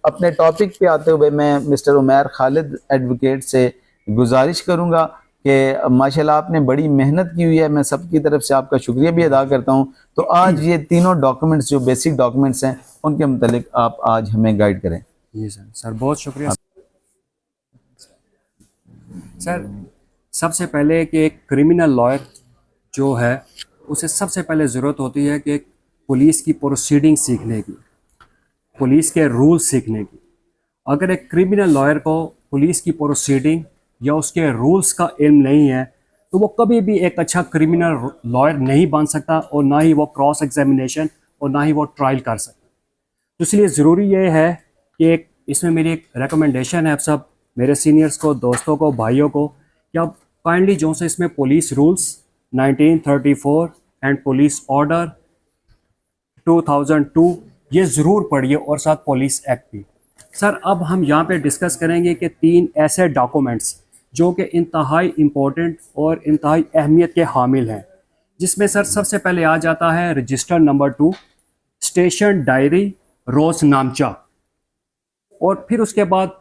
अपने टॉपिक पे आते हुए मैं मिस्टर उमैर खालिद एडवोकेट से गुजारिश करूंगा कि माशाल्लाह आपने बड़ी मेहनत की हुई है, मैं सबकी तरफ से आपका शुक्रिया भी अदा करता हूं। तो आज ये तीनों डॉक्यूमेंट्स जो बेसिक डॉक्यूमेंट्स हैं उनके मुतालिक आप आज हमें गाइड करें। जी सर, बहुत शुक्रिया सर। सबसे पहले कि एक क्रिमिनल लॉयर जो है उसे सबसे पहले ज़रूरत होती है कि पुलिस की प्रोसीडिंग सीखने की, पुलिस के रूल सीखने की। अगर एक क्रिमिनल लॉयर को पुलिस की प्रोसीडिंग या उसके रूल्स का इल्म नहीं है तो वो कभी भी एक अच्छा क्रिमिनल लॉयर नहीं बन सकता, और ना ही वो क्रॉस एग्जामिनेशन और ना ही वो ट्रायल कर सकता। तो इसलिए ज़रूरी ये है कि एक इसमें मेरी एक रिकमेंडेशन है आप सब मेरे सीनियर्स को, दोस्तों को, भाइयों को, कि आप काइंडली जो से इसमें police rules 1934 and police order 2002 ये ज़रूर पढ़िए, और साथ पुलिस एक्ट भी। सर अब हम यहाँ पे डिस्कस करेंगे कि 3 ऐसे डॉक्यूमेंट्स जो कि इंतहाई इम्पोर्टेंट और इंतहाई अहमियत के हामिल हैं, जिसमें सर सबसे पहले आ जाता है रजिस्टर नंबर 2 स्टेशन डायरी रोजनामचा, और फिर उसके बाद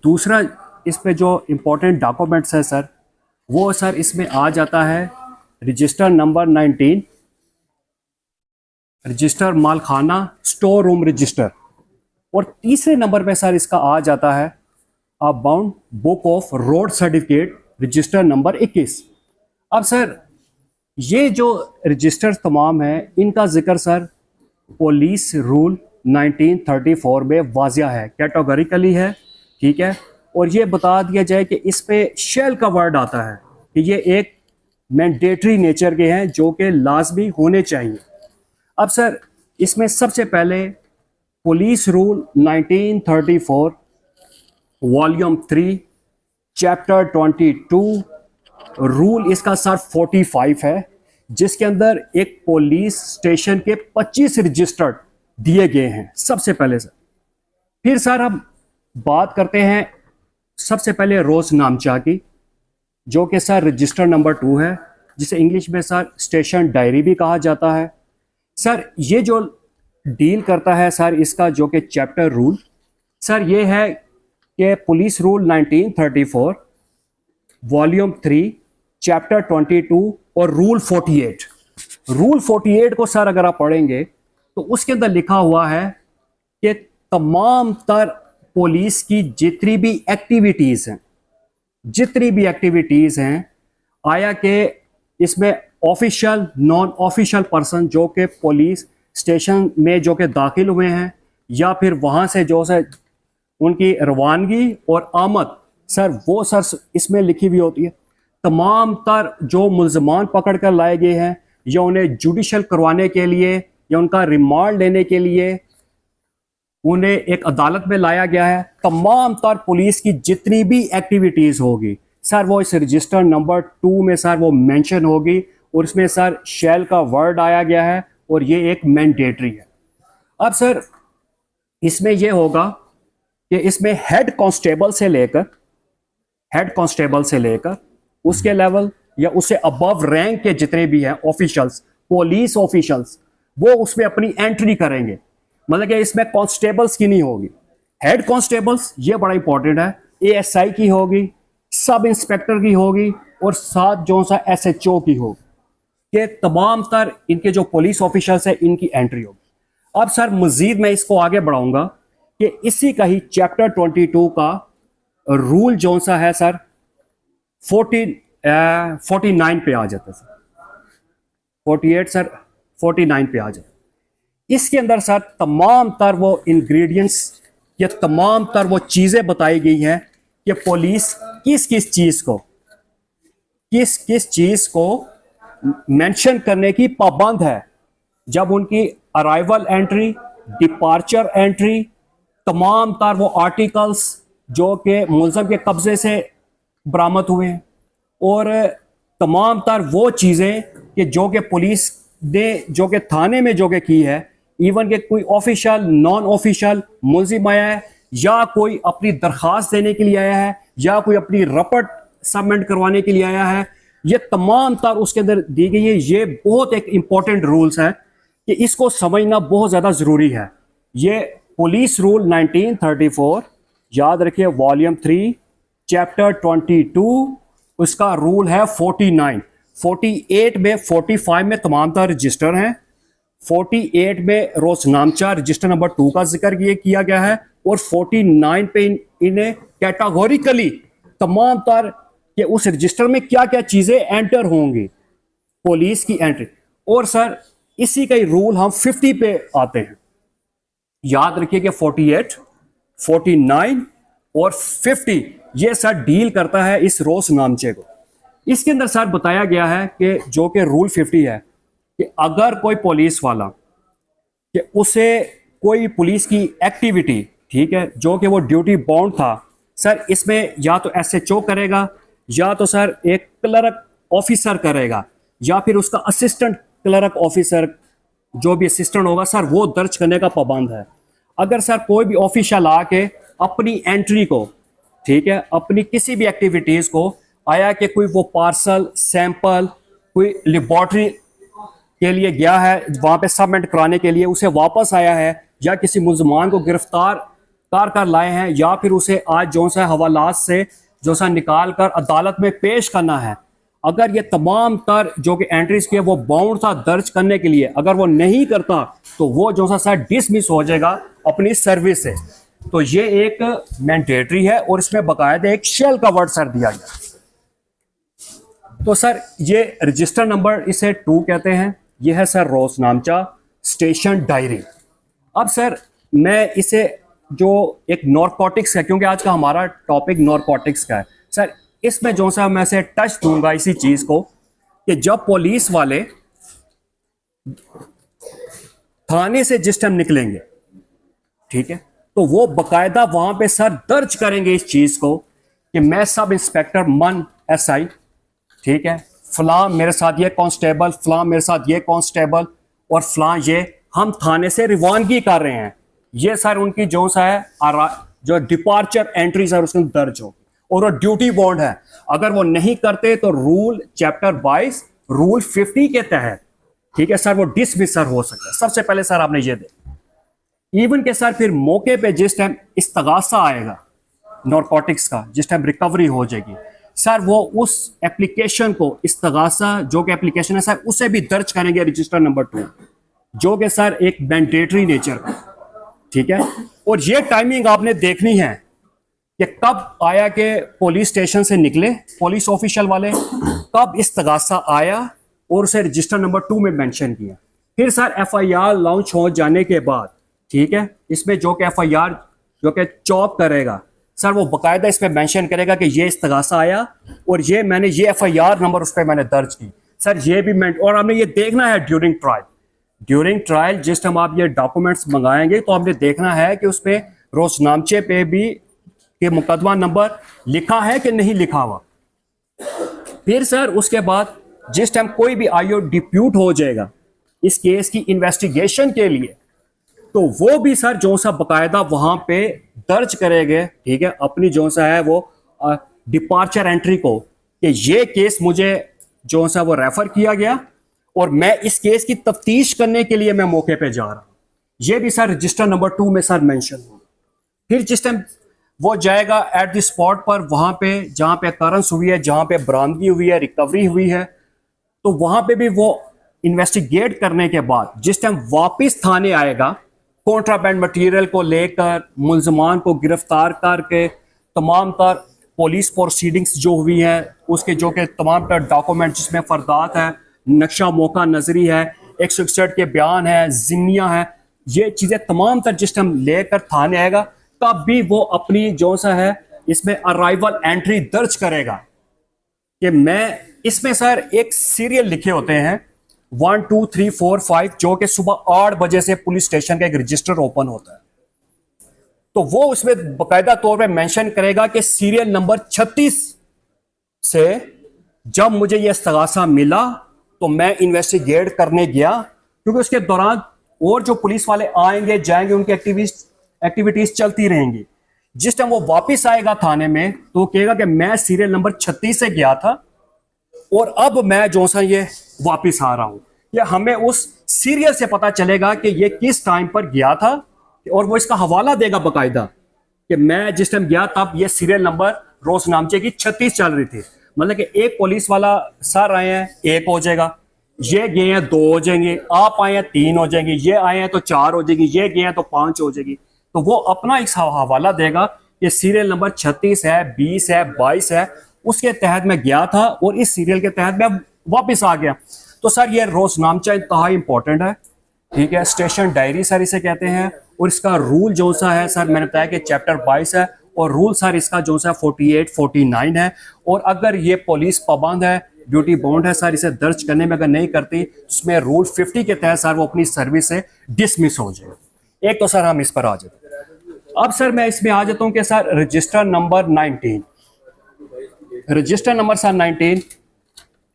दूसरा इस पे जो इम्पोर्टेंट डॉक्यूमेंट्स है सर वो सर इसमें आ जाता है रजिस्टर नंबर 19 रजिस्टर मालखाना स्टोर रूम रजिस्टर, और तीसरे नंबर पे सर इसका आ जाता है a bound book of road certificate register number 21। अब सर ये जो रजिस्टर तमाम है इनका जिक्र सर पुलिस रूल 1934 में वाजिया है, कैटेगोरिकली है, ठीक है। और ये बता दिया जाए कि इस पे शेल का वर्ड आता है कि ये एक मैंडेटरी नेचर के हैं जो कि लाजमी होने चाहिए। अब सर इसमें सबसे पहले police rule 1934 volume 3 chapter 22 rule इसका सर 45 है, जिसके अंदर एक पुलिस स्टेशन के 25 रजिस्टर्ड दिए गए हैं सबसे पहले सर। फिर सर हम बात करते हैं सबसे पहले रोजनामचा की, जो कि सर रजिस्टर नंबर 2 है, जिसे इंग्लिश में सर स्टेशन डायरी भी कहा जाता है। सर ये जो डील करता है सर इसका जो कि चैप्टर रूल सर ये है कि पुलिस रूल 1934 वॉल्यूम 3 चैप्टर 22 और रूल 48। रूल 48 को सर अगर आप पढ़ेंगे तो उसके अंदर लिखा हुआ है कि तमाम तर पुलिस की जितनी भी एक्टिविटीज़ हैं आया कि इसमें ऑफिशियल नॉन ऑफिशियल पर्सन जो कि पुलिस स्टेशन में जो कि दाखिल हुए हैं या फिर वहाँ से जो से उनकी रवानगी और आमद सर वो सर इसमें लिखी हुई होती है। तमाम तर जो मुल्ज़मान पकड़ कर लाए गए हैं या उन्हें जुडिशल करवाने के लिए या उनका रिमांड लेने के लिए उन्हें एक अदालत में लाया गया है, तमाम तर पुलिस की जितनी भी एक्टिविटीज़ होगी सर वो इस रजिस्टर नंबर 2 में सर वो मेंशन होगी, और इसमें सर शैल का वर्ड आया गया है और ये एक मैंडेटरी है। अब सर इसमें यह होगा कि इसमें हेड कांस्टेबल से लेकर उसके लेवल या उससे अबव रैंक के जितने भी हैं ऑफिशियल्स, पुलिस ऑफिशियल्स, वो उसमें अपनी एंट्री करेंगे। मतलब कि इसमें कांस्टेबल्स की नहीं होगी, हेड कांस्टेबल्स ये बड़ा इंपॉर्टेंट है, एएसआई की होगी, सब इंस्पेक्टर की होगी और साथ जो सा एसएचओ की होगी, कि तमाम तर इनके जो पुलिस ऑफिशियल्स है इनकी एंट्री होगी। अब सर मजीद मैं इसको आगे बढ़ाऊंगा कि इसी का ही चैप्टर 22 का रूल जो सा है सर 49 पे आ जाता है सर, 48 सर 49 पे आ जाता है। इसके अंदर सर तमाम तर वो इंग्रेडिएंट्स या तमाम तर वो चीज़ें बताई गई हैं कि पुलिस किस किस चीज़ को मेंशन करने की पाबंद है जब उनकी अराइवल एंट्री, डिपार्चर एंट्री, तमाम तर वो आर्टिकल्स जो कि मुलज़म के कब्जे से बरामद हुए हैं, और तमाम तर वो चीज़ें कि जो कि पुलिस ने जो कि थाने में जो कि की है, इवन के कोई ऑफिशियल नॉन ऑफिशियल मुलजिम आया है या कोई अपनी दरख्वास्त देने के लिए आया है या कोई अपनी रपट सबमिट करवाने के लिए आया है, ये तमाम तर उसके अंदर दी गई है। ये बहुत एक इम्पॉर्टेंट रूल्स है कि इसको समझना बहुत ज़्यादा ज़रूरी है। ये पुलिस रूल 1934, याद रखिए वॉल्यूम 3 चैप्टर 22, उसका रूल है 49। 48 में 45 में तमाम तरह रजिस्टर हैं, 48 में रोजनामचा रजिस्टर नंबर 2 का जिक्र ये किया गया है, और 49 पे इन्हें कैटेगोरिकली तमाम तर कि उस रजिस्टर में क्या क्या चीजें एंटर होंगी, पुलिस की एंट्री। और सर इसी का ही रूल हम 50 पे आते हैं। याद रखिए कि 48, 49 और 50 ये सर डील करता है इस रोजनामचे को। इसके अंदर सर बताया गया है कि जो कि रूल 50 है कि अगर कोई पुलिस वाला कि उसे कोई पुलिस की एक्टिविटी, ठीक है, जो कि वो ड्यूटी बाउंड था, सर इसमें या तो एसएचओ करेगा, या तो सर एक क्लर्क ऑफिसर करेगा, या फिर उसका असिस्टेंट क्लर्क ऑफिसर जो भी असिस्टेंट होगा सर वो दर्ज करने का पाबंद है। अगर सर कोई भी ऑफिशियल आके अपनी एंट्री को, ठीक है, अपनी किसी भी एक्टिविटीज को आया कि कोई वो पार्सल सैंपल कोई लेबॉर्ट्री के लिए गया है वहां पे सबमिट कराने के लिए, उसे वापस आया है, या किसी मुलजमान को गिरफ्तार कर लाए हैं, या फिर उसे आज जो सा हवालात से जो सा निकाल कर अदालत में पेश करना है, अगर ये तमाम तर जो कि एंट्रीज की है वो बाउंड था दर्ज करने के लिए, अगर वो नहीं करता तो वो जो सा सर डिसमिस हो जाएगा अपनी सर्विस से। तो ये एक मैंडेटरी है और इसमें बकायदा एक शेल का वर्ड सर दिया गया। तो सर ये रजिस्टर नंबर इसे 2 कहते हैं, ये है सर रोजनामचा स्टेशन डायरी। अब सर मैं इसे जो एक नॉर्कोटिक्स है, क्योंकि आज का हमारा टॉपिक नॉर्कोटिक्स का है, सर इसमें जो सा मैं से टच दूंगा इसी चीज को कि जब पुलिस वाले थाने से जिस टाइम निकलेंगे, ठीक है, तो वो बकायदा वहां पे सर दर्ज करेंगे इस चीज को कि मैं सब इंस्पेक्टर मन एसआई, ठीक है, फलां मेरे साथ ये कांस्टेबल, फलां मेरे साथ ये कांस्टेबल, और फलां ये हम थाने से रवानगी कर रहे हैं। ये सर उनकी जो सा है जो डिपार्चर एंट्री सर उसमें दर्ज हो, और वो ड्यूटी बॉन्ड है। अगर वो नहीं करते तो रूल चैप्टर 22 रूल 50 के तहत, ठीक है सर, वो डिसमिस सर हो सकता है। सबसे पहले सर आपने ये देखा इवन के सर फिर मौके पे जिस टाइम इस्तगासा आएगा नॉर्कोटिक्स का, जिस टाइम रिकवरी हो जाएगी सर, वो उस एप्लीकेशन को इस्तगासा जो कि एप्लीकेशन है सर उसे भी दर्ज करेंगे रजिस्टर नंबर 2, जो कि सर एक मैंडेटरी नेचर का, ठीक है। और ये टाइमिंग आपने देखनी है कि कब आया कि पुलिस स्टेशन से निकले पुलिस ऑफिशियल वाले, कब इस्तगासा आया और उसे रजिस्टर नंबर 2 में मेंशन किया। फिर सर एफआईआर लॉन्च हो जाने के बाद, ठीक है, इसमें जो कि एफआईआर जो कि चॉप करेगा सर वो बकायदा इसमें मेंशन करेगा कि ये इस्तगासा आया और ये मैंने ये एफआईआर नंबर उस पर मैंने दर्ज की सर, ये भी और हमने ये देखना है ड्यूरिंग ट्रायल जिस टाइम आप ये डॉक्यूमेंट्स मंगाएंगे तो आपने देखना है कि उसमें रोजनामचे पे भी कि मुकदमा नंबर लिखा है कि नहीं लिखा हुआ। फिर सर उसके बाद जिस टाइम कोई भी आईओ डिप्यूट हो जाएगा इस केस की इन्वेस्टिगेशन के लिए, तो वो भी सर जो सा बकायदा वहां पे दर्ज करेंगे, ठीक है, अपनी जो सा है वो डिपार्चर एंट्री को कि ये केस मुझे जो सा वो रेफर किया गया और मैं इस केस की तफ्तीश करने के लिए मैं मौके पे जा रहा हूं। ये भी सर रजिस्टर नंबर 2 में सर मेंशन होगा। फिर जिस टाइम वो जाएगा एट द स्पॉट पर, वहां पे जहां पे अकरेंस हुई है, जहां पे बरामदगी हुई है, रिकवरी हुई है, तो वहां पे भी वो इन्वेस्टिगेट करने के बाद जिस टाइम वापस थाने आएगा कॉन्ट्राबैंड मटेरियल को लेकर मुल्जमान को गिरफ्तार करके तमाम तर पुलिस प्रोसीडिंग्स जो हुई है उसके जो कि तमाम तर डॉक्यूमेंट जिसमें फरदात है, नक्शा मौका नजरी है, 161 के बयान है, जिन्नियाँ है, ये चीज़ें तमाम तर जिस टाइम लेकर थाने आएगा तब भी वो अपनी जो सा है इसमें अराइवल एंट्री दर्ज करेगा कि मैं इसमें सर एक सीरियल लिखे होते हैं 1 2 3 4 5 जो कि सुबह 8 बजे से पुलिस स्टेशन का एक रजिस्टर ओपन होता है, तो वो उसमें बाकायदा तौर पे मेंशन करेगा कि सीरियल नंबर 36 से जब मुझे ये इस्तगासा मिला तो मैं इन्वेस्टिगेट करने गया, क्योंकि उसके दौरान और जो पुलिस वाले आएंगे जाएंगे उनकी एक्टिविटीज चलती रहेंगी। जिस टाइम वो वापस आएगा थाने में तो कहेगा कि मैं सीरियल नंबर 36 से गया था और अब मैं जो सा ये वापस आ रहा हूं, या हमें उस सीरियल से पता चलेगा कि ये किस टाइम पर गया था, और वो इसका हवाला देगा बाकायदा कि मैं जिस टाइम गया तब ये सीरियल नंबर रोजनामचे की 36 चल रही थी। मतलब कि एक पुलिस वाला सर आए हैं 1 हो जाएगा, ये गए हैं 2 हो जाएंगे, आप आए हैं 3 हो जाएंगे, ये आए हैं तो 4 हो जाएगी, ये गए हैं तो 5 हो जाएगी। तो वो अपना एक हवाला देगा कि सीरियल नंबर 36 है, 20 है, 22 है, उसके तहत मैं गया था और इस सीरियल के तहत मैं वापस आ गया। तो सर ये रोजनामचा इंतहा इंपॉर्टेंट है, ठीक है। स्टेशन डायरी सर इसे कहते हैं। और इसका रूल जो सा है सर, मैंने बताया कि चैप्टर 22 है और रूल सर इसका जो सा 48, 49 है। और अगर ये पुलिस पाबंद है, ड्यूटी बाउंड है सर, इसे दर्ज करने में अगर नहीं करती, उसमें रूल 50 के तहत सर वो अपनी सर्विस से डिसमिस हो जाए। एक तो सर हम इस पर आ जाते हैं। अब सर मैं इसमें आ जाता हूँ कि sir register number 19, register number sir 19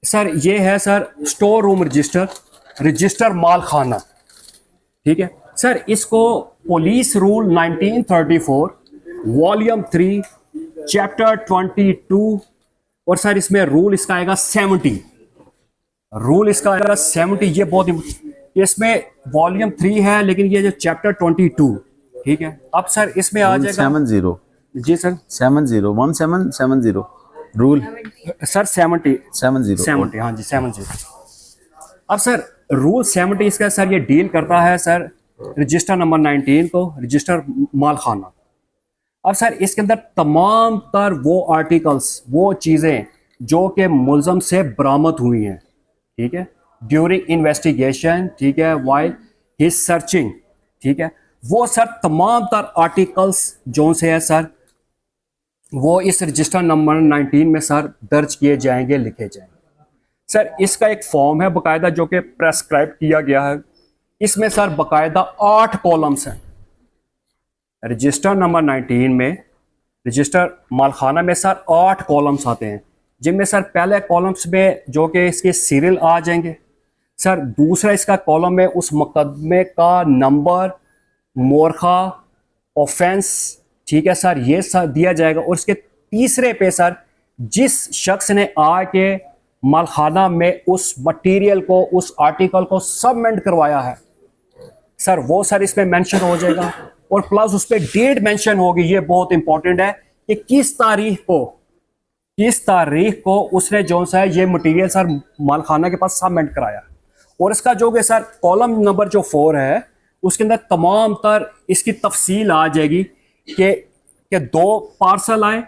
sir ये है sir store room register, register माल खाना, ठीक है सर। इसको पुलिस रूल 1934 वॉल्यूम 3 चैप्टर 22 और सर इसमें रूल इसका आएगा 70, रूल इसका आएगा 70। ये बहुत, इसमें वॉल्यूम 3 है लेकिन ये जो चैप्टर 22, ठीक है। अब सर इसमें आ जाएगा 70 जी सर 1770 रूल सर 70 70 हाँ जी 70। अब सर रूल 70 इसका सर ये डील करता है सर रजिस्टर नंबर 19 को, रजिस्टर माल खाना। अब सर इसके अंदर तमाम तर वो आर्टिकल्स, वो चीज़ें जो कि मुलजम से बरामद हुई हैं, ठीक है, ड्यूरिंग इन्वेस्टिगेशन, ठीक है, वाइल हिज सर्चिंग, ठीक है, वो सर तमाम तर आर्टिकल्स जो से है सर वो इस रजिस्टर नंबर 19 में सर दर्ज किए जाएंगे, लिखे जाएंगे। सर इसका एक फॉर्म है बाकायदा जो कि प्रेस्क्राइब किया गया है। इसमें सर बाकायदा 8 कॉलम्स हैं। रजिस्टर नंबर 19 में, रजिस्टर मालखाना में सर 8 कॉलम्स आते हैं, जिनमें सर पहले कॉलम्स में जो कि इसके सीरियल आ जाएंगे सर। दूसरा इसका कॉलम में उस मुकदमे का नंबर, मोरखा, ऑफेंस, ठीक है सर, ये सर दिया जाएगा। और इसके तीसरे पे सर जिस शख्स ने आके मालखाना में उस मटेरियल को, उस आर्टिकल को सबमिट करवाया है सर, वो सर इसमें मेंशन हो जाएगा। और प्लस उस पर डेट मेंशन होगी। ये बहुत इंपॉर्टेंट है कि किस तारीख को उसने जो सा है ये मटेरियल सर मालखाना के पास सबमिट कराया। और इसका जो कि सर कॉलम नंबर जो 4 है उसके अंदर तमाम तर इसकी तफसील आ जाएगी कि 2 पार्सल आए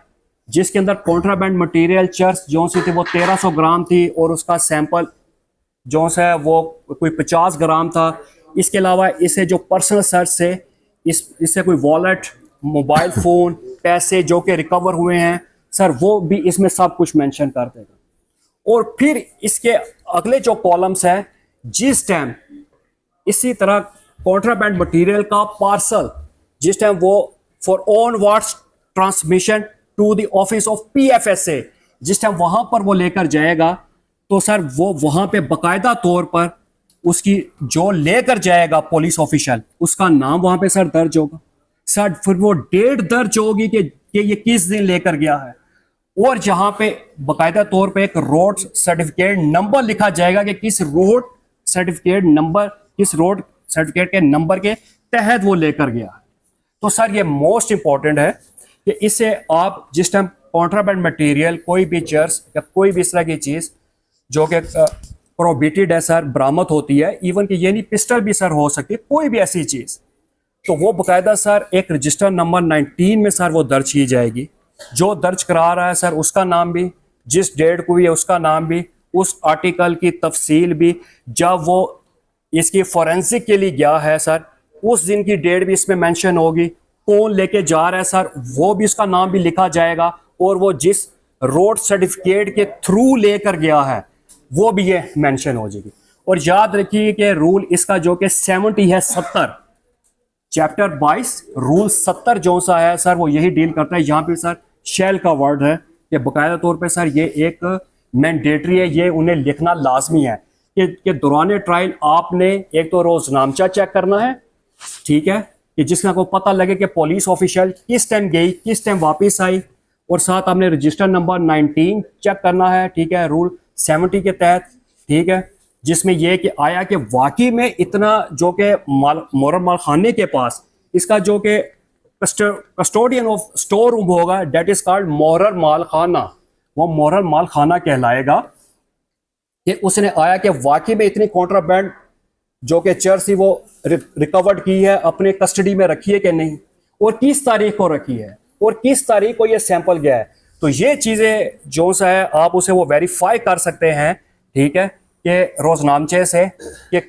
जिसके अंदर कॉन्ट्राबैंड मटेरियल चर्च जो सी थी वो 1300 ग्राम थी और उसका सैंपल जो सा है वो कोई 50 ग्राम था। इसके अलावा इसे जो पर्सनल सर्च से इससे कोई वॉलेट, मोबाइल फ़ोन, पैसे जो कि रिकवर हुए हैं सर वो भी इसमें सब कुछ मेंशन कर देगा। और फिर इसके अगले जो कॉलम्स है, जिस टाइम इसी तरह कॉन्ट्राबैंड मटेरियल का पार्सल जिस टाइम वो for onwards transmission to the office of PFSA, जिस टाइम वहां पर वो लेकर जाएगा तो सर वो वहां पे बाकायदा तौर पर उसकी जो लेकर जाएगा पुलिस ऑफिशियल, उसका नाम वहां पे सर दर्ज होगा सर। फिर वो डेट दर्ज होगी कि ये किस दिन लेकर गया है। और जहां पे बाकायदा तौर पे एक रोड सर्टिफिकेट नंबर लिखा जाएगा कि किस रोड सर्टिफिकेट के नंबर के तहत वो लेकर गया। तो सर ये मोस्ट इंपॉर्टेंट है कि इससे आप जिस टाइम कॉन्ट्राबैंड मटेरियल, कोई भी चर्च या कोई भी इस तरह की चीज़ जो कि प्रोहिबिटेड है सर बरामद होती है, इवन कि ये नहीं पिस्टल भी सर हो सकती है, कोई भी ऐसी चीज़, तो वो बाकायदा सर एक रजिस्टर नंबर 19 में सर वो दर्ज की जाएगी। जो दर्ज करा रहा है सर उसका नाम भी, जिस डेट को भी है उसका नाम भी, उस आर्टिकल की तफसील भी, जब वो इसकी फॉरेंसिक के लिए गया है सर उस दिन की डेट भी इसमें मेंशन होगी, कौन लेके जा रहा है सर वो भी उसका नाम भी लिखा जाएगा, और वो जिस रोड सर्टिफिकेट के थ्रू लेकर गया है वो भी ये मेंशन हो जाएगी। और याद रखिए कि रूल इसका जो कि 70 है, 70 चैप्टर 22 रूल 70 जो सा है सर वो यही डील करता है। यहाँ पे सर शेल का वर्ड है कि बाकायदा तौर पे सर ये एक मैंडेटरी है, ये उन्हें लिखना लाजमी है कि दौरान ट्रायल आपने एक तो रोजनामचा चेक करना है, ठीक है, कि जिसका आपको पता लगे कि पुलिस ऑफिशियल किस टाइम गई, किस टाइम वापस आई, और साथ आपने रजिस्टर नंबर 19 चेक करना है, ठीक है, रूल 70 के तहत, ठीक है, जिसमें यह कि आया कि वाकई में इतना जो कि मोरम मालखाने के पास इसका जो कि कस्टोडियन ऑफ स्टोर रूम होगा, डेट इज कॉल्ड मोहर्रर माल खाना। वो मोहर्रर माल खाना कहलाएगा कि उसने आया कि वाकई में इतनी कॉन्ट्राबैंड जो कि चर्च थी वो रिकवर्ड की है, अपने कस्टडी में रखी है कि नहीं, और किस तारीख को रखी है, और किस तारीख को ये सैंपल गया है। तो ये चीज़ें जो सा है आप उसे वो वेरीफाई कर सकते हैं, ठीक है, कि रोजनामचे से कि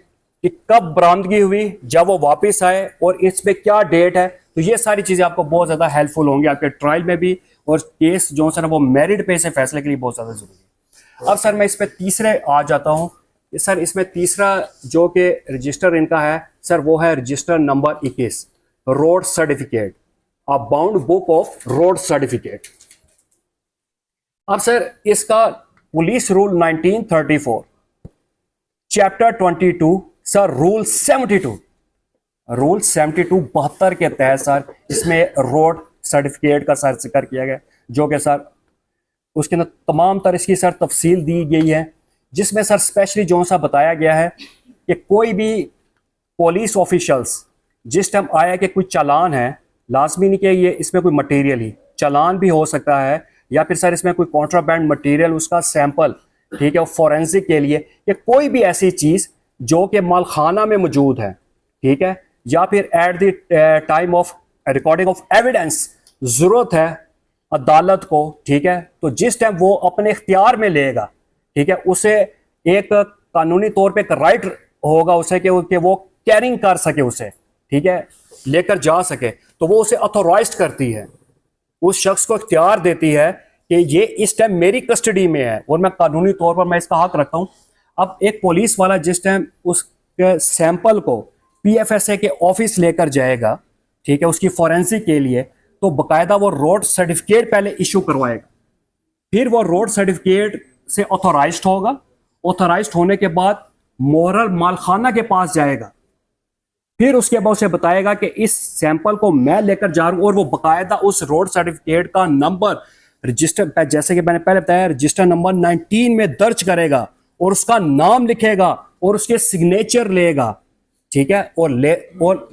कब बरामदगी हुई, जब वो वापस आए, और इस पे क्या डेट है। तो ये सारी चीज़ें आपको बहुत ज़्यादा हेल्पफुल होंगी आपके ट्रायल में भी, और केस जो सर वो मेरिट पे से फैसले के लिए बहुत ज़्यादा ज़रूरी है। अब सर मैं इस पे तीसरे आ जाता हूँ। सर इसमें तीसरा जो कि रजिस्टर इनका है सर, वो है register number 21, road certificate, a bound book of road certificate. अब सर इसका police rule 1934 chapter 22 sir rule 72 72 के तहत सर इसमें रोड सर्टिफिकेट का सर जिक्र किया गया, जो कि सर उसके अंदर तमाम तरह इसकी सर तफसील दी गई है, जिसमें सर स्पेशली जो सा बताया गया है कि कोई भी पुलिस ऑफिशल्स जिस टाइम आया कि कोई चालान है, लाजमी नहीं कि ये इसमें कोई मटेरियल ही चालान भी हो सकता है, या फिर सर इसमें कोई कॉन्ट्राबैंड मटेरियल उसका सैंपल, ठीक है, फॉरेंसिक के लिए, या कोई भी ऐसी चीज़ जो कि मालखाना में मौजूद है, ठीक है, या फिर at the time of recording of evidence ज़रूरत है अदालत को, ठीक है, तो जिस टाइम वो अपने इख्तियार में लेगा, ठीक है, उसे एक कानूनी तौर पे एक राइट होगा उसे कि वो कैरिंग कर सके उसे, ठीक है, लेकर जा सके, तो वो उसे ऑथोराइज्ड करती है, उस शख्स को इख्तियार देती है कि ये इस टाइम मेरी कस्टडी में है और मैं कानूनी तौर पर मैं इसका हक रखता हूँ। अब एक पुलिस वाला जिस टाइम उस सैंपल को PFSA के ऑफिस लेकर जाएगा, ठीक है, उसकी फॉरेंसिक के लिए, तो बकायदा वो रोड सर्टिफिकेट पहले इशू करवाएगा, फिर वो रोड सर्टिफिकेट से ऑथोराइज्ड होगा, ऑथोराइज्ड होने के बाद मोहर्रर मालखाना के पास जाएगा, फिर उसके बाद उसे बताएगा कि इस सैंपल को मैं लेकर जा रहा हूं, और वो बकायदा उस रोड सर्टिफिकेट का नंबर रजिस्टर, जैसे कि मैंने पहले बताया, रजिस्टर नंबर 19 में दर्ज करेगा और उसका नाम लिखेगा और उसके सिग्नेचर लेगा, ठीक है, और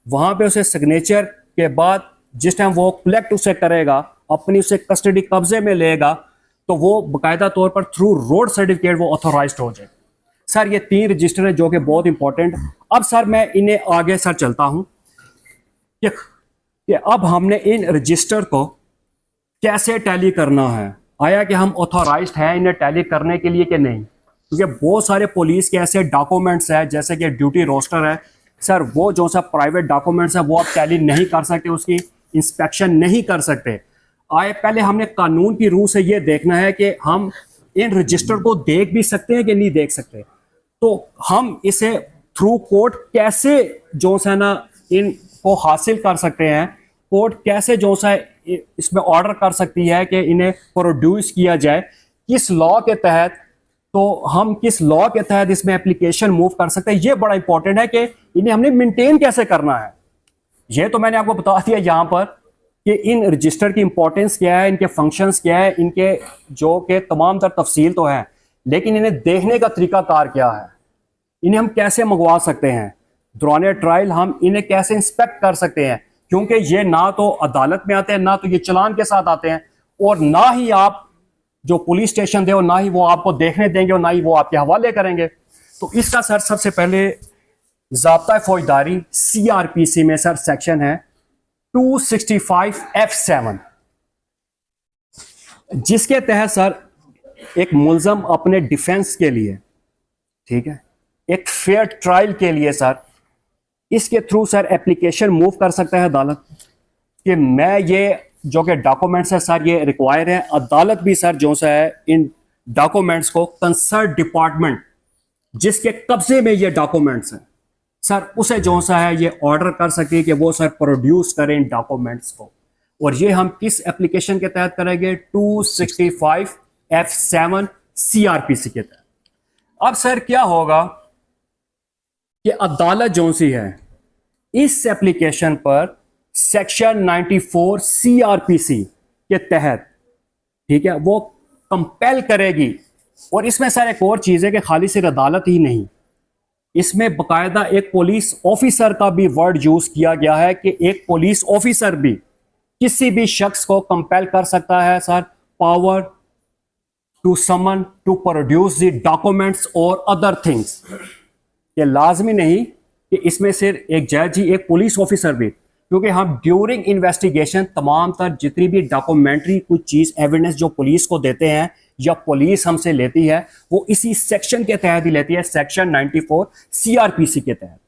वहां पे उसे सिग्नेचर के बाद जिस टाइम वो कलेक्ट उसे करेगा, अपनी उसे कस्टडी कब्जे में लेगा, तो वो बाकायदा तौर पर थ्रू रोड सर्टिफिकेट वो ऑथोराइज्ड हो जाए। सर ये 3 रजिस्टर हैं जो कि बहुत इंपॉर्टेंट। अब सर मैं इन्हें आगे सर चलता हूं कि अब हमने इन रजिस्टर को कैसे टैली करना है, आया कि हम ऑथोराइज्ड हैं इन्हें टैली करने के लिए कि नहीं, क्योंकि बहुत सारे पुलिस के ऐसे डॉक्यूमेंट्स हैं जैसे कि ड्यूटी रोस्टर है सर, वो जो सा प्राइवेट डॉक्यूमेंट्स है वो आप टैली नहीं कर सकते, उसकी इंस्पेक्शन नहीं कर सकते। पहले हमने कानून की रूह से ये देखना है कि हम इन रजिस्टर को देख भी सकते हैं कि नहीं देख सकते, तो हम इसे थ्रू कोर्ट कैसे जो सा ना इनको हासिल कर सकते हैं, कोर्ट कैसे जो सा इसमें ऑर्डर कर सकती है कि इन्हें प्रोड्यूस किया जाए, किस लॉ के तहत, तो हम किस लॉ के तहत इसमें एप्लीकेशन मूव कर सकते हैं। ये बड़ा इंपॉर्टेंट है कि इन्हें हमने मेंटेन कैसे करना है। ये तो मैंने आपको बता दिया यहाँ पर कि इन रजिस्टर की इंपॉर्टेंस क्या है, इनके फंक्शंस क्या है, इनके जो के तमाम तर तफसील तो है, लेकिन इन्हें देखने का तरीकाकार क्या है, इन्हें हम कैसे मंगवा सकते हैं, दौरान ट्रायल हम इन्हें कैसे इंस्पेक्ट कर सकते हैं, क्योंकि ये ना तो अदालत में आते हैं, ना तो ये चालान के साथ आते हैं, और ना ही आप जो पुलिस स्टेशन दे और ना ही वो आपको देखने देंगे और ना ही वो आपके हवाले करेंगे। तो इसका सर सबसे पहले ज़ाब्ता फौजदारी CRPC में सर सेक्शन है 265F7, जिसके तहत सर एक मुलजम अपने डिफेंस के लिए, ठीक है, एक फेयर ट्रायल के लिए सर इसके थ्रू सर एप्लीकेशन मूव कर सकता है अदालत कि मैं ये जो कि डॉक्यूमेंट्स है सर ये रिक्वायर है। अदालत भी सर जो सा है इन डॉक्यूमेंट्स को कंसर्न डिपार्टमेंट जिसके कब्जे में ये डॉक्यूमेंट्स हैं सर उसे जो सा है ये ऑर्डर कर सकती है कि वो सर प्रोड्यूस करें इन डॉक्यूमेंट्स को, और ये हम किस एप्लीकेशन के तहत करेंगे, 265F7 CRPC के तहत। अब सर क्या होगा कि अदालत जो सी है इस एप्लीकेशन पर सेक्शन 94 CRPC के तहत, ठीक है, वो कंपेल करेगी। और इसमें सर एक और चीज़ है कि खाली सिर्फ अदालत ही नहीं, इसमें बकायदा एक पुलिस ऑफिसर का भी वर्ड यूज किया गया है कि एक पुलिस ऑफिसर भी किसी भी शख्स को कंपेल कर सकता है sir, power to summon to produce the documents और अदर थिंग्स। ये लाजमी नहीं कि इसमें सिर्फ एक जज ही, एक पुलिस ऑफिसर भी, क्योंकि हम ड्यूरिंग इन्वेस्टिगेशन तमाम तर जितनी भी डॉक्यूमेंट्री कुछ चीज़ एविडेंस जो पुलिस को देते हैं या पुलिस हमसे लेती है वो इसी सेक्शन के तहत ही लेती है, सेक्शन 94 सीआरपीसी के तहत।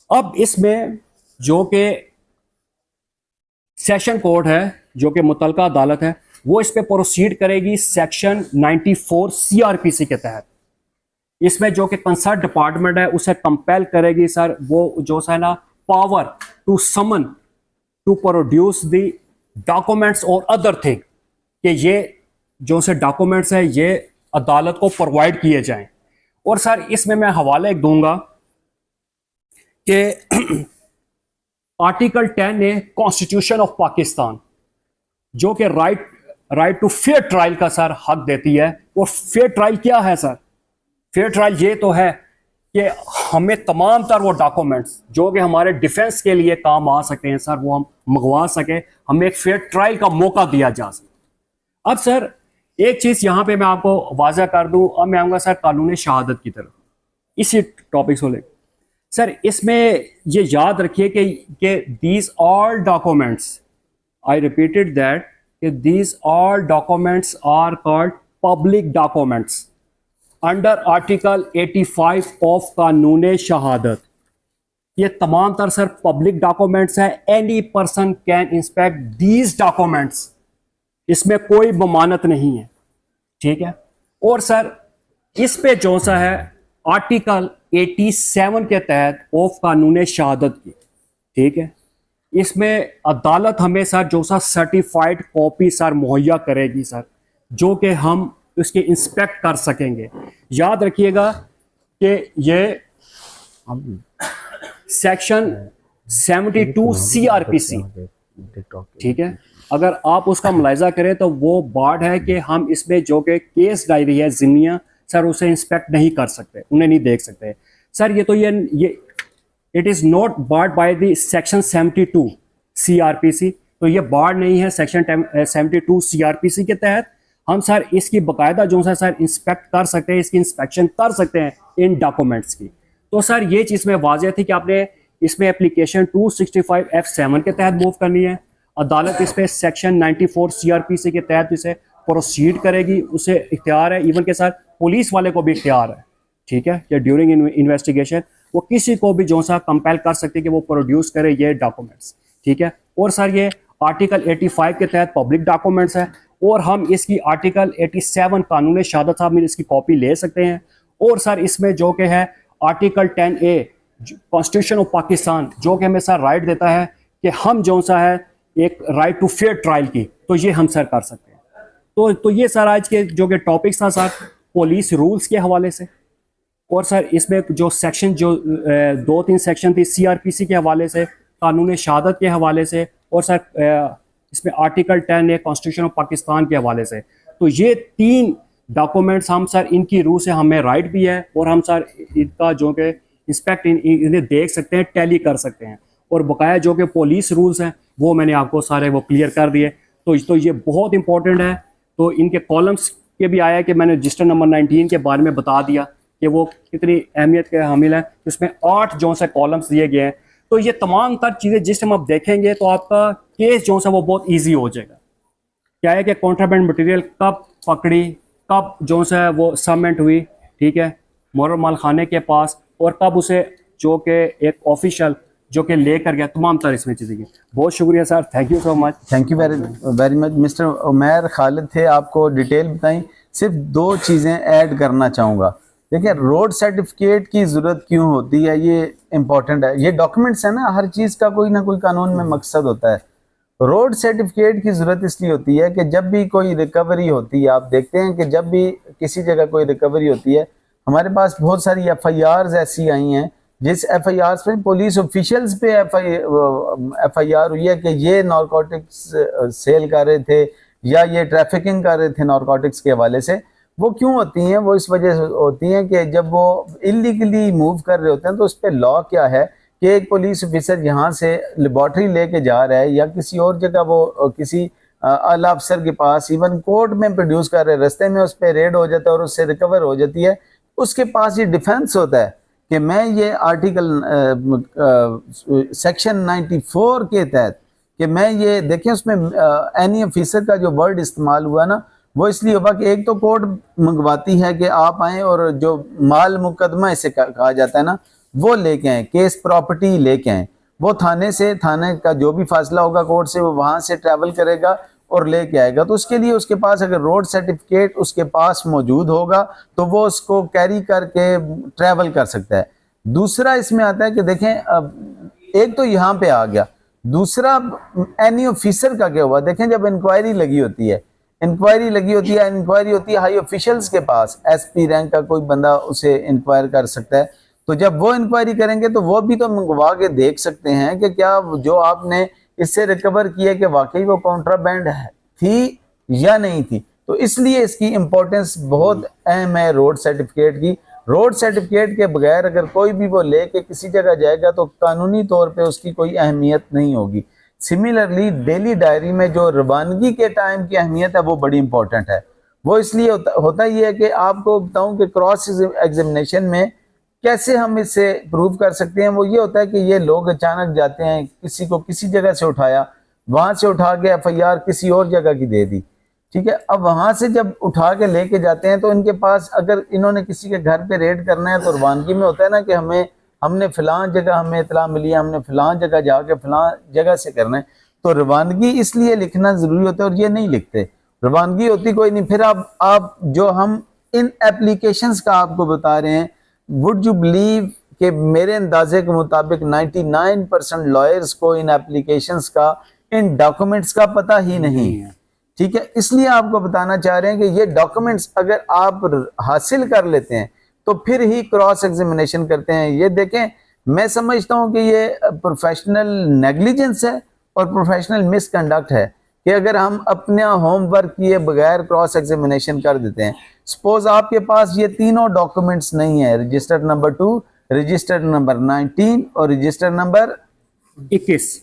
अब इसमें जो कि सेशन कोर्ट है, जो कि मुतलका अदालत है, वो इस पे प्रोसीड करेगी सेक्शन 94 सीआरपीसी के तहत। इसमें जो कि कंसर्न डिपार्टमेंट है उसे कंपेल करेगी सर, वो जो है ना, power to summon to produce the documents और अदर थिंग, कि ये जो से डॉक्यूमेंट्स है ये अदालत को प्रोवाइड किए जाएं। और सर इसमें मैं हवाला एक दूंगा कि article 10A constitution of Pakistan, जो कि राइट टू फेयर ट्रायल का सर हक देती है। और फेयर ट्रायल क्या है सर? फेयर ट्रायल ये तो है कि हमें तमाम तर वो डॉक्यूमेंट्स जो कि हमारे डिफेंस के लिए काम आ सकते हैं सर, वो हम मंगवा सके, हमें एक फेयर ट्रायल का मौका दिया जा सके। अब सर एक चीज़ यहाँ पे मैं आपको वाज़ा कर दूँ, अब मैं आऊँगा सर कानून शहादत की तरफ, इसी टॉपिक को लेकर। सर इसमें ये याद रखिए कि these all documents, I repeated that, कि these all documents are called public documents under article 85 of कानून शहादत। ये तमाम तर सर पब्लिक डॉक्यूमेंट्स हैं, any person can inspect these documents, इसमें कोई ममानत नहीं है, ठीक है। और सर इस पे जो सा है आर्टिकल 87 के तहत ऑफ कानून शहादत की, ठीक है, इसमें अदालत हमें सर जो सा सर्टिफाइड कॉपी सर मुहैया करेगी सर, जो कि हम उसके इंस्पेक्ट कर सकेंगे। याद रखिएगा कि ये सेक्शन 72 सीआरपीसी, ठीक है, अगर आप उसका मुलायजा करें तो वो बार्ड है कि हम इसमें जो कि केस डायरी है जिन्निया सर उसे इंस्पेक्ट नहीं कर सकते, उन्हें नहीं देख सकते सर। ये तो ये it is not barred by the section 72 CrPC, तो ये बार्ड नहीं है सेक्शन 72 सीआरपीसी के तहत। हम सर इसकी बाकायदा जो है सर इंस्पेक्ट कर सकते हैं, इसकी इंस्पेक्शन कर सकते हैं इन डॉक्यूमेंट्स की। तो सर ये चीज़ में वाज़ेह थी कि आपने इसमें एप्लीकेशन 265F7 के तहत मूव करनी है। अदालत इस पे सेक्शन 94 सीआरपीसी के तहत इसे प्रोसीड करेगी, उसे इख्तियार है, इवन के साथ पुलिस वाले को भी इख्तियार है, ठीक है, कि ड्यूरिंग इन्वेस्टिगेशन वो किसी को भी जो सा कंपेल कर सकती है कि वो प्रोड्यूस करे ये डॉक्यूमेंट्स, ठीक है। और सर ये आर्टिकल 85 के तहत पब्लिक डॉक्यूमेंट्स है, और हम इसकी आर्टिकल 87 कानून शहादत साहब में इसकी कॉपी ले सकते हैं। और सर इसमें जो कि है article 10A constitution of Pakistan, जो कि हमें सर राइट देता है कि हम जो सा है एक राइट टू फेयर ट्रायल की, तो ये हम सर कर सकते हैं। तो ये सर आज के जो कि टॉपिक्स था सर पुलिस रूल्स के हवाले से, और सर इसमें जो सेक्शन जो 2-3 सेक्शन थी सीआरपीसी के हवाले से, कानून शहादत के हवाले से, और सर इसमें article 10A constitution of Pakistan के हवाले से। तो ये 3 डॉक्यूमेंट्स हम सर इनकी रूह से हमें राइट भी है, और हम सर इनका जो कि इंस्पेक्ट इन्हें देख सकते हैं, टैली कर सकते हैं। और बकाया जो कि पुलिस रूल्स हैं वो मैंने आपको सारे वो क्लियर कर दिए। तो ये बहुत इंपॉर्टेंट है। तो इनके कॉलम्स के भी आया कि मैंने रजिस्टर नंबर 19 के बारे में बता दिया कि वो कितनी अहमियत के हामिल है। उसमें 8 जो से कॉलम्स दिए गए हैं। तो ये तमाम तर चीज़ें जिस टाइम आप देखेंगे तो आपका केस जो सा वो बहुत ईजी हो जाएगा। क्या है कि कॉन्ट्राबैंड मटेरियल कब पकड़ी, कब जो सा वो सबमिट हुई, ठीक है, मोहर्रम माल खाने के पास, और कब उसे जो कि एक ऑफिशियल जो कि लेकर गया, तमाम तरह इसमें चीज़ें की। बहुत शुक्रिया sir, thank you so much. Thank you very much. Mister Umair Khalid थे, आपको डिटेल बताई। सिर्फ 2 चीज़ें ऐड करना चाहूँगा। देखिए, रोड सर्टिफिकेट की ज़रूरत क्यों होती है, ये इम्पॉर्टेंट है। ये डॉक्यूमेंट्स है ना, हर चीज़ का कोई ना कोई कानून में मकसद होता है। रोड सर्टिफिकेट की ज़रूरत इसलिए होती है कि जब भी कोई रिकवरी होती है, आप देखते हैं कि जब भी किसी जगह कोई रिकवरी होती है, हमारे पास बहुत सारी FIRs ऐसी आई हैं जिस FIRs पे पुलिस ऑफिशियल्स पे FIR हुई है कि ये नारकोटिक्स सेल कर रहे थे या ये ट्रैफिकिंग कर रहे थे नारकोटिक्स के हवाले से। वो क्यों होती हैं? वो इस वजह से होती हैं कि जब वो इलीगली मूव कर रहे होते हैं तो उस पर लॉ क्या है कि एक पुलिस ऑफिसर यहाँ से लेबॉर्ट्री लेके जा रहा है या किसी और जगह वो किसी आला अफसर के पास इवन कोर्ट में प्रोड्यूस कर रहे हैं, रास्ते में उस पर रेड हो जाता है और उससे रिकवर हो जाती है, उसके पास ये डिफेंस होता है कि मैं ये आर्टिकल सेक्शन 94 के तहत कि मैं ये देखें उसमें एनी ऑफिसर का जो वर्ड इस्तेमाल हुआ ना वो इसलिए हुआ कि एक तो कोर्ट मंगवाती है कि आप आए और जो माल मुकदमा इसे कहा जाता है ना वो लेके आए, केस प्रॉपर्टी लेके आए, वो थाने का जो भी फासला होगा कोर्ट से वो वहां से ट्रैवल करेगा और लेके आएगा। तो उसके लिए उसके पास अगर रोड सर्टिफिकेट उसके पास मौजूद होगा तो वो उसको कैरी करके ट्रैवल कर सकता है। दूसरा इसमें आता है कि देखें अब एक तो यहाँ पे आ गया, दूसरा एनी ऑफिसर का क्या हुआ? देखें जब इंक्वायरी लगी होती है, इंक्वायरी होती है हाई ऑफिशियल्स के पास, एसपी रैंक का कोई बंदा उसे इंक्वायर कर सकता है। तो जब वो इंक्वायरी करेंगे तो वो भी तो मंगवा के देख सकते हैं कि क्या जो आपने इससे रिकवर किया कि वाकई वो कॉन्ट्राबैंड थी या नहीं थी। तो इसलिए इसकी इंपॉर्टेंस बहुत अहम है रोड सर्टिफिकेट की। रोड सर्टिफिकेट के बगैर अगर कोई भी वो लेके किसी जगह जाएगा तो कानूनी तौर पे उसकी कोई अहमियत नहीं होगी। सिमिलरली डेली डायरी में जो रवानगी के टाइम की अहमियत है वो बड़ी इंपॉर्टेंट है। वो इसलिए होता ये है कि आपको बताऊं कि क्रॉस एग्जामिनेशन में कैसे हम इससे प्रूव कर सकते हैं। वो ये होता है कि ये लोग अचानक जाते हैं, किसी को किसी जगह से उठाया, वहां से उठा के एफआईआर किसी और जगह की दे दी, ठीक है। अब वहां से जब उठा के लेके जाते हैं तो इनके पास अगर इन्होंने किसी के घर पे रेड करना है तो रवानगी में होता है ना कि हमने फलां जगह हमें इतला मिली है, हमने फलां जगह जाके फलां जगह से करना है। तो रवानगी इसलिए लिखना जरूरी होता है और ये नहीं लिखते, रवानगी होती कोई नहीं। फिर आप जो हम इन एप्लीकेशंस का आपको बता रहे हैं, वुड यू बिलीव कि मेरे अंदाजे के मुताबिक 99% लॉयर्स को इन एप्लीकेशंस का, इन डॉक्यूमेंट्स का पता ही नहीं है, ठीक है। इसलिए आपको बताना चाह रहे हैं कि ये डॉक्यूमेंट्स अगर आप हासिल कर लेते हैं तो फिर ही क्रॉस एग्जामिनेशन करते हैं। ये देखें, मैं समझता हूं कि ये प्रोफेशनल नेग्लिजेंस है और प्रोफेशनल मिसकंडक्ट है कि अगर हम अपना होमवर्क किए बगैर क्रॉस एग्जामिनेशन कर देते हैं। सपोज आपके पास ये तीनों डॉक्यूमेंट्स नहीं है, रजिस्टर नंबर 2, रजिस्टर नंबर 19 और रजिस्टर नंबर 21,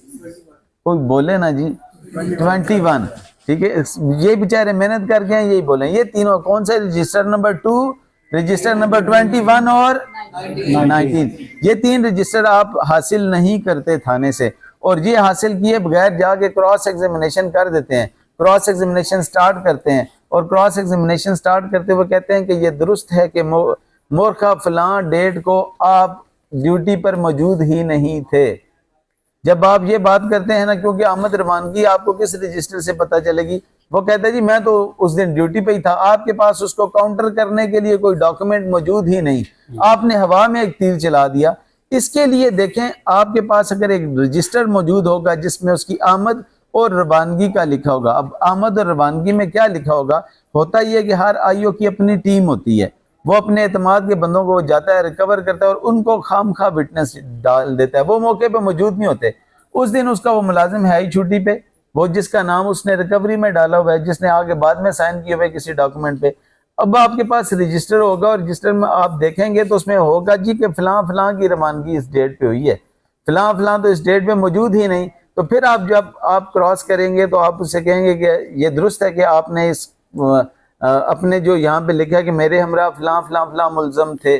कोई बोले ना जी 21, ठीक है। ये बेचारे मेहनत करके हैं, यही बोले ये तीनों कौन से, रजिस्टर नंबर 2, रजिस्टर नंबर 21 और 19, ये 3 रजिस्टर आप हासिल नहीं करते थाने से और ये हासिल किए बगैर जाके क्रॉस एग्जामिनेशन कर देते हैं। क्रॉस एग्जामिनेशन स्टार्ट करते हैं और क्रॉस एग्जामिनेशन स्टार्ट करते हुए कहते हैं कि ये दुरुस्त है कि मोरखा फलां डेट को आप ड्यूटी पर मौजूद ही नहीं थे। जब आप ये बात करते हैं ना, क्योंकि अहमद रवानगी आपको किस रजिस्टर से पता चलेगी? वो कहता है जी मैं तो उस दिन ड्यूटी पे ही था, आपके पास उसको काउंटर करने के लिए कोई डॉक्यूमेंट मौजूद ही नहीं, आपने हवा में एक तीर चला दिया। इसके लिए देखें, आपके पास अगर एक रजिस्टर मौजूद होगा जिसमें उसकी आमद और रवानगी का लिखा होगा। अब आमद और रवानगी में क्या लिखा होगा? होता ही है कि हर आईओ की अपनी टीम होती है, वो अपने एतमाद के बंदों को जाता है, रिकवर करता है और उनको खामखा विटनेस डाल देता है। वो मौके पे मौजूद नहीं होते, उस दिन उसका वो मुलाजिम है ही छुट्टी पे, वो जिसका नाम उसने रिकवरी में डाला हुआ है, जिसने आगे बाद में साइन किए हुए किसी डॉक्यूमेंट पे। अब आपके पास रजिस्टर होगा और रजिस्टर में आप देखेंगे तो उसमें होगा जी कि फलां फलां की रवानगी इस डेट पे हुई है, फलां फलां तो इस डेट पे मौजूद ही नहीं। तो फिर आप जब आप क्रॉस करेंगे तो आप उससे कहेंगे कि ये दुरुस्त है कि आपने इस अपने जो यहाँ पे लिखा है कि मेरे हमरा फलां फलां फलां मुल्जम थे,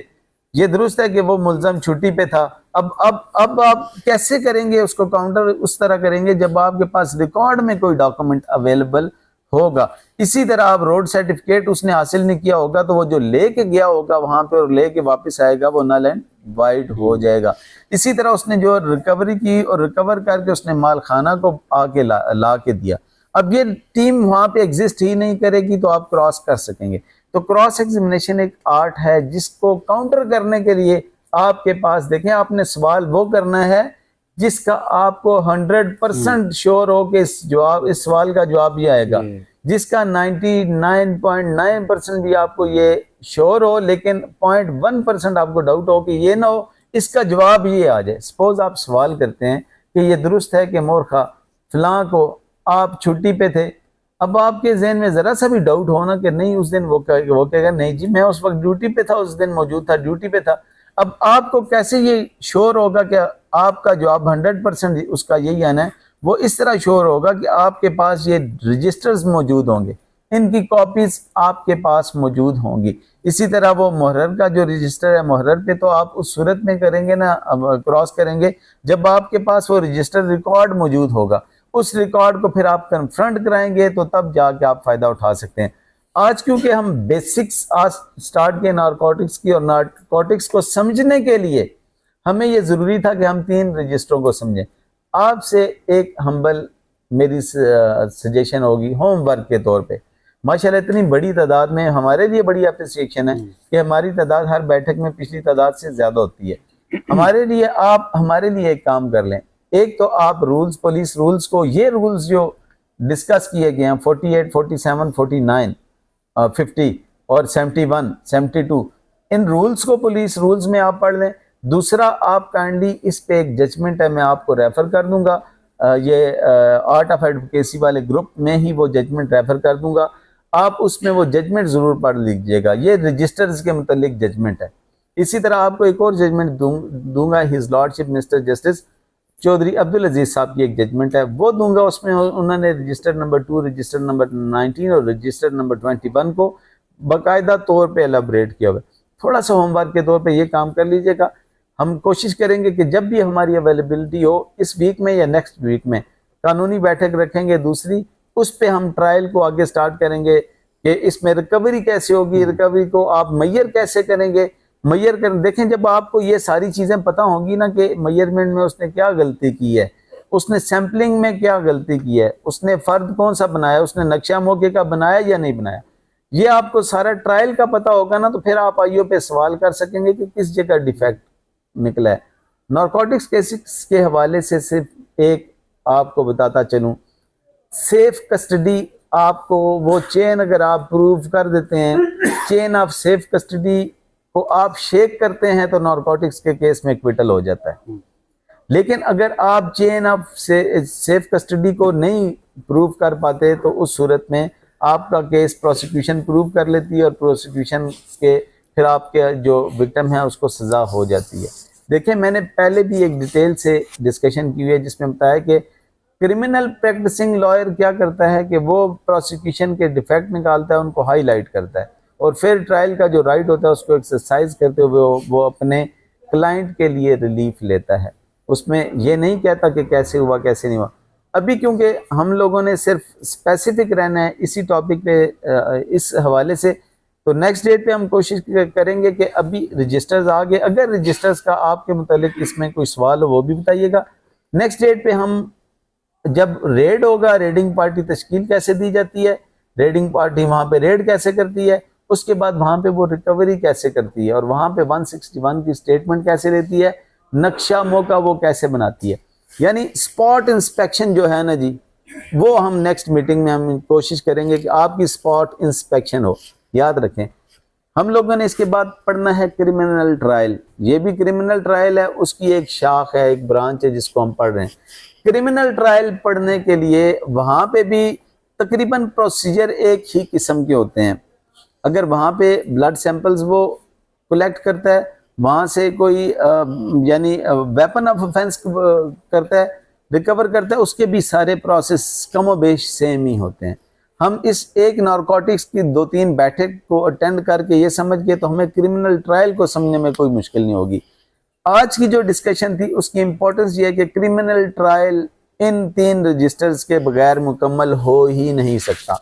ये दुरुस्त है कि वो मुल्जम छुट्टी पे था। अब आप कैसे करेंगे उसको काउंटर? उस तरह करेंगे जब आपके पास रिकॉर्ड में कोई डॉक्यूमेंट अवेलेबल होगा। इसी तरह आप रोड सर्टिफिकेट उसने हासिल नहीं किया होगा तो वो जो लेके गया होगा वहां पे और लेके वापस आएगा वो नल एंड वाइड हो जाएगा। इसी तरह उसने जो रिकवरी की और रिकवर करके उसने माल खाना को आके ला के दिया, अब ये टीम वहां पे एग्जिस्ट ही नहीं करेगी तो आप क्रॉस कर सकेंगे। तो क्रॉस एग्जामिनेशन एक आर्ट है जिसको काउंटर करने के लिए आपके पास देखें, आपने सवाल वो करना है जिसका आपको 100% श्योर हो कि इस सवाल का जवाब ये आएगा, जिसका 99.9% भी आपको ये श्योर हो लेकिन 0.1% आपको डाउट हो कि ये ना हो इसका जवाब ये आ जाए। सपोज आप सवाल करते हैं कि ये दुरुस्त है कि मोरखा फलां को आप छुट्टी पे थे, अब आपके जहन में जरा सा भी डाउट हो ना कि नहीं उस दिन वो कहेगा नहीं जी मैं उस वक्त ड्यूटी पे था, उस दिन मौजूद था, ड्यूटी पे था। अब आपको कैसे ये श्योर होगा कि आपका जवाब 100% उसका यही आना है? वो इस तरह श्योर होगा कि आपके पास ये रजिस्टर्स मौजूद होंगे, इनकी कॉपीज आपके पास मौजूद होंगी। इसी तरह वो मुहर्रर का जो रजिस्टर है, मुहर्रर पे तो आप उस सूरत में करेंगे ना, क्रॉस करेंगे जब आपके पास वो रजिस्टर रिकॉर्ड मौजूद होगा। उस रिकॉर्ड को फिर आप कन्फ्रंट कराएंगे तो तब जाके आप फायदा उठा सकते हैं। आज क्योंकि हम बेसिक्स आज स्टार्ट किए नारकोटिक्स की, और नारकोटिक्स को समझने के लिए हमें यह जरूरी था कि हम 3 रजिस्टरों को समझें। आपसे एक हम्बल मेरी सजेशन होगी होमवर्क के तौर पे। माशाल्लाह इतनी बड़ी तादाद में हमारे लिए बड़ी अप्रिसिएशन है कि हमारी तादाद हर बैठक में पिछली तादाद से ज्यादा होती है। हमारे लिए आप हमारे लिए एक काम कर लें, एक तो आप रूल्स, पुलिस रूल्स को, ये रूल्स जो डिस्कस किए गए हैं 48, 47, 49, 50 और 71, 72, इन रूल्स को पुलिस रूल्स में आप पढ़ लें। दूसरा, आप काइंडली इस पे एक जजमेंट है, मैं आपको रेफर कर दूंगा, ये आर्ट ऑफ एडवोकेसी वाले ग्रुप में ही वो जजमेंट रेफर कर दूंगा। आप उसमें वो जजमेंट जरूर पढ़ लीजिएगा, ये रजिस्टर्स के मुतालिक जजमेंट है। इसी तरह आपको एक और जजमेंट दूंगा, his lordship mister justice Chaudhary Abdul Aziz sahab की एक जजमेंट है, वो दूंगा। उसमें उन्होंने रजिस्टर नंबर 2, रजिस्टर नंबर 19 और रजिस्टर नंबर 21 को बाकायदा तौर पे एलाबरेट किया हुआ है। थोड़ा सा होमवर्क के तौर पे ये काम कर लीजिएगा। हम कोशिश करेंगे कि जब भी हमारी अवेलेबिलिटी हो, इस वीक में या नेक्स्ट वीक में कानूनी बैठक रखेंगे दूसरी, उस पे हम ट्रायल को आगे स्टार्ट करेंगे कि इसमें रिकवरी कैसे होगी, रिकवरी को आप मैयर कैसे करेंगे, मैयर कर देखें। जब आपको ये सारी चीज़ें पता होंगी ना कि मैयरमेंट में उसने क्या गलती की है, उसने सैम्पलिंग में क्या गलती की है, उसने फ़र्द कौन सा बनाया, उसने नक्शा मौके का बनाया या नहीं बनाया, ये आपको सारा ट्रायल का पता होगा ना, तो फिर आप आईओ पे सवाल कर सकेंगे कि किस जगह डिफेक्ट निकला है। नारकोटिक्स केसेस के हवाले से सिर्फ एक आपको बताता चलूँ, सेफ कस्टडी, आपको वो चेन अगर आप प्रूव कर देते हैं, चेन ऑफ सेफ कस्टडी को आप शेक करते हैं तो नारकोटिक्स के केस में एक्विटल हो जाता है। लेकिन अगर आप चेन ऑफ सेफ कस्टडी को नहीं प्रूव कर पाते तो उस सूरत में आपका केस प्रोसिक्यूशन प्रूव कर लेती है और प्रोसिक्यूशन के फिर आपके जो विक्टिम है उसको सजा हो जाती है। देखिए, मैंने पहले भी एक डिटेल से डिस्कशन की हुई है जिसमें बताया कि क्रिमिनल प्रैक्टिसिंग लॉयर क्या करता है कि वो प्रोसिक्यूशन के डिफेक्ट निकालता है, उनको हाईलाइट करता है और फिर ट्रायल का जो राइट होता है उसको एक्सरसाइज करते हुए वो अपने क्लाइंट के लिए रिलीफ लेता है। उसमें ये नहीं कहता कि कैसे हुआ कैसे नहीं हुआ। अभी क्योंकि हम लोगों ने सिर्फ स्पेसिफिक रहना है इसी टॉपिक पे इस हवाले से, तो नेक्स्ट डेट पे हम कोशिश करेंगे कि अभी रजिस्टर्स आ गए, अगर रजिस्टर्स का आपके मुतालिक इसमें कोई सवाल हो वो भी बताइएगा। नेक्स्ट डेट पे हम जब रेड होगा, रेडिंग पार्टी तश्कील कैसे दी जाती है, रेडिंग पार्टी वहाँ पे रेड कैसे करती है, उसके बाद वहाँ पे वो रिकवरी कैसे करती है और वहाँ पे 161 की स्टेटमेंट कैसे लेती है, नक्शा मौका वो कैसे बनाती है। यानी स्पॉट इंस्पेक्शन जो है ना जी, वो हम नेक्स्ट मीटिंग में हम कोशिश करेंगे कि आपकी स्पॉट इंस्पेक्शन हो। याद रखें, हम लोगों ने इसके बाद पढ़ना है क्रिमिनल ट्रायल। ये भी क्रिमिनल ट्रायल है, उसकी एक शाख है, एक ब्रांच है जिसको हम पढ़ रहे हैं। क्रिमिनल ट्रायल पढ़ने के लिए वहाँ पे भी तकरीबन प्रोसीजर एक ही किस्म के होते हैं। अगर वहाँ पे ब्लड सैंपल्स वो कलेक्ट करता है, वहाँ से कोई यानी वेपन ऑफ ऑफेंस करता है, रिकवर करता है, उसके भी सारे प्रोसेस कमोबेश सेम ही होते हैं। हम इस एक नारकोटिक्स की 2-3 बैठक को अटेंड करके ये समझ गए तो हमें क्रिमिनल ट्रायल को समझने में कोई मुश्किल नहीं होगी। आज की जो डिस्कशन थी उसकी इंपॉर्टेंस ये है कि क्रिमिनल ट्रायल इन 3 रजिस्टर्स के बगैर मुकम्मल हो ही नहीं सकता।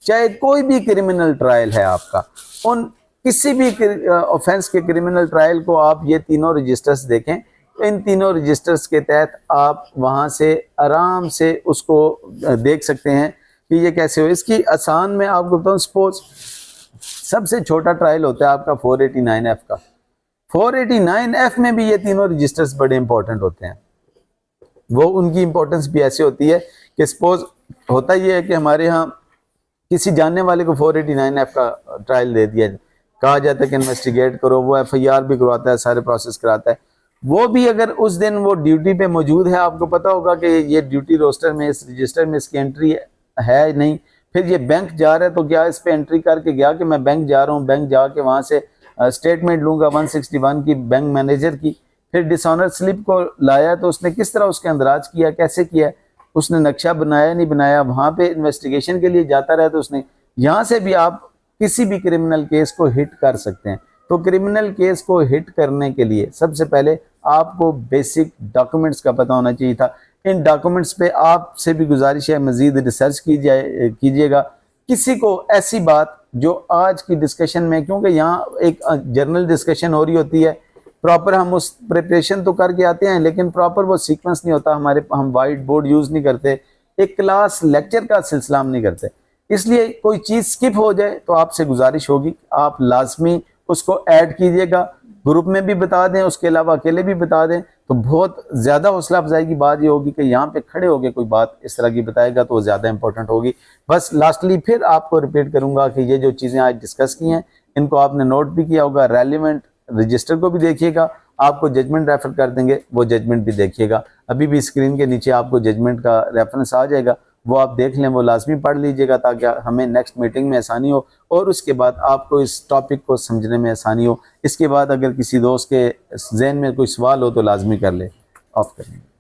चाहे कोई भी क्रिमिनल ट्रायल है आपका, उन किसी भी ऑफेंस के क्रिमिनल ट्रायल को आप ये तीनों रजिस्टर्स देखें, इन तीनों रजिस्टर्स के तहत आप वहाँ से आराम से उसको देख सकते हैं कि ये कैसे हो। इसकी आसान मैं आपको बताऊँ, सपोज सबसे छोटा ट्रायल होता है आपका 489F का। 489F में भी ये तीनों रजिस्टर्स बड़े इंपॉर्टेंट होते हैं। वो उनकी इंपॉर्टेंस भी ऐसी होती है कि सपोज होता ये है कि हमारे यहाँ किसी जानने वाले को 489F का ट्रायल दे दिया, कहा जाता है कि इन्वेस्टिगेट करो, वो FIR भी करवाता है, सारे प्रोसेस कराता है। वो भी अगर उस दिन वो ड्यूटी पे मौजूद है, आपको पता होगा कि ये ड्यूटी रोस्टर में इस रजिस्टर में इसकी एंट्री है नहीं, फिर ये बैंक जा रहा है तो क्या इस पे एंट्री करके गया कि मैं बैंक जा रहा हूँ, बैंक जाके वहाँ से स्टेटमेंट लूँगा 161 की बैंक मैनेजर की, फिर डिसऑनर स्लिप को लाया तो उसने किस तरह उसके अंदराज किया, कैसे किया, उसने नक्शा बनाया नहीं बनाया, वहाँ पे इन्वेस्टिगेशन के लिए जाता रहा तो उसने, यहाँ से भी आप किसी भी क्रिमिनल केस को हिट कर सकते हैं। तो क्रिमिनल केस को हिट करने के लिए सबसे पहले आपको बेसिक डॉक्यूमेंट्स का पता होना चाहिए था। इन डॉक्यूमेंट्स पे आपसे भी गुजारिश है मजीद रिसर्च कीजिएगा। किसी को ऐसी बात जो आज की डिस्कशन में, क्योंकि यहाँ एक जर्नल डिस्कशन हो रही होती है, प्रॉपर हम उस प्रिपरेशन तो करके आते हैं लेकिन प्रॉपर वो सीक्वेंस नहीं होता हमारे, हम वाइट बोर्ड यूज़ नहीं करते, एक क्लास लेक्चर का सिलसिला हम नहीं करते, इसलिए कोई चीज़ स्किप हो जाए तो आपसे गुजारिश होगी आप लाजमी उसको ऐड कीजिएगा, ग्रुप में भी बता दें, उसके अलावा अकेले भी बता दें, तो बहुत ज़्यादा हौसला अफजाई की बात ये होगी कि यहाँ पे खड़े होकर कोई बात इस तरह की बताएगा तो ज़्यादा इंपॉर्टेंट होगी। बस लास्टली फिर आपको रिपीट करूँगा कि ये जो चीज़ें आज डिस्कस की हैं इनको आपने नोट भी किया होगा, रेलिवेंट रजिस्टर को भी देखिएगा, आपको जजमेंट रेफर कर देंगे, वो जजमेंट भी देखिएगा, अभी भी स्क्रीन के नीचे आपको जजमेंट का रेफरेंस आ जाएगा, वो आप देख लें, वो लाजमी पढ़ लीजिएगा ताकि हमें नेक्स्ट मीटिंग में आसानी हो और उसके बाद आपको इस टॉपिक को समझने में आसानी हो। इसके बाद अगर किसी दोस्त के जहन में कोई सवाल हो तो लाजमी कर ले। ऑफ करेंगे।